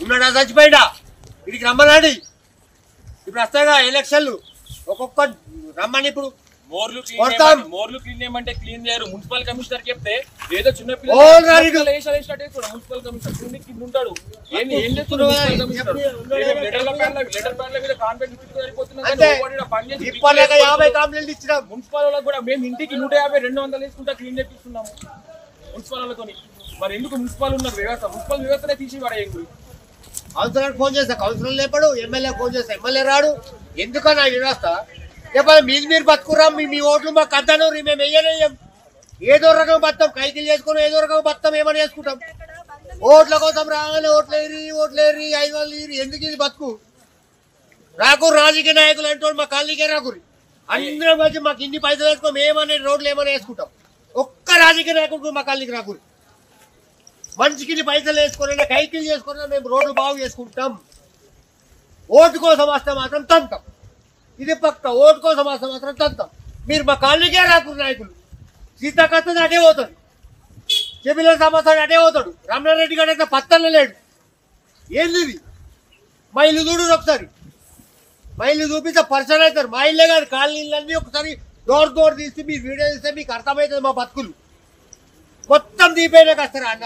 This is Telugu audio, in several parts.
ఉన్నాడా చచ్చిపోయినా ఇడికి రమ్మనండి. ఇప్పుడు వస్తాయిగా ఎలక్షన్లు, ఒక్కొక్క రమ్మని. ఇప్పుడు మోర్లు క్లీన్ చేయమంటే క్లీన్ చేయరు. మున్సిపల్ కమిషనర్ చెప్తే ఏదో చిన్న పిల్లలు మున్సిపల్ కమిషనర్ కింద ఉంటాడు. ఏం చేస్తున్నారు? మున్సిపల్ వాళ్ళకి కూడా మేము ఇంటికి 150, 200 వేసుకుంటా క్లీన్ చేపిస్తున్నాము మున్సిపల్ వాళ్ళతో. మరి ఎందుకు మున్సిపల్ ఉన్న వ్యవస్థ, మున్సిపల్ వ్యవస్థనే తీసి పడేయం. కౌన్సిలర్ ఫోన్ చేస్తా, కౌన్సిలర్ లేపాడు. ఎమ్మెల్యే ఫోన్ చేస్తా, ఎమ్మెల్యే రాడు. ఎందుకన్నా వ్యవస్థ? చెప్పాలి, మీరు బతుకురా, మీ ఓట్లు మాకు అద్దను, మేము వెయ్యలేం. ఏదో రకం బతాం, కైకిలు చేసుకుని ఏదో రకం బతాం, ఏమని చేసుకుంటాం. ఓట్ల కోసం రాగానే ఓట్లేరి 500 ఎందుకు ఇది బతుకు? రాకు రాజకీయ నాయకులు అంటూ మా కాలనీకే రాకురి. అందరం వచ్చి మాకు ఇన్ని పైసలు వేసుకో, మేమనే రోడ్లు ఏమైనా వేసుకుంటాం. ఒక్క రాజకీయ నాయకుడు మా కాలనీకి రాకురి. మనిషికి పైసలు వేసుకున్నా, కైకిలు చేసుకున్నా మేము రోడ్లు బాగు చేసుకుంటాం. ఓటు కోసం వస్తే మాత్రం తంతాం. ఇది పక్క. ఓటు కోసం వస్తే మాత్రం తంతాం. మీరు మా కాలనీకే రాకురు నాయకులు. సీతాకత్తది అటే పోతాడు, చెబిల సమస్య అటే పోతాడు. రమణారెడ్డి గారు అయితే పత్తన లేడు. ఏంది ఇది? మా ఇల్లు చూడు ఒకసారి, మా ఇల్లు చూపిస్తే పరిచయం అవుతారు. మా ఇల్లే కాదు, కాలనీలన్నీ ఒకసారి డోర్ తీసి మీరు వీడియో తీస్తే మీకు అర్థమవుతుంది. మా బతుకులు మొత్తం దీపైనాక వస్తారా అన్న?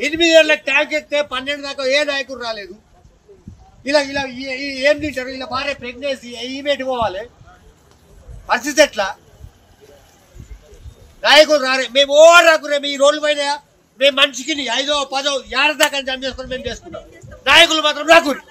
8 ఏళ్ళకి ట్యాంక్ ఎక్కితే 12 దాకా ఏ నాయకుడు రాలేదు. ఇలా ఏం తింటారు? ఇలా భార్య ప్రెగ్నెన్సీ ఈమెటి పోవాలి, పరిస్థితి ఎట్లా? నాయకులు రారే, మేము రాకురే. మీ రోడ్లు పైన మేము మనిషికి 5, 10 ఏడాది దాకా జమ చేసుకొని మేము చేసుకున్నాం. నాయకులు మాత్రం రాకురి.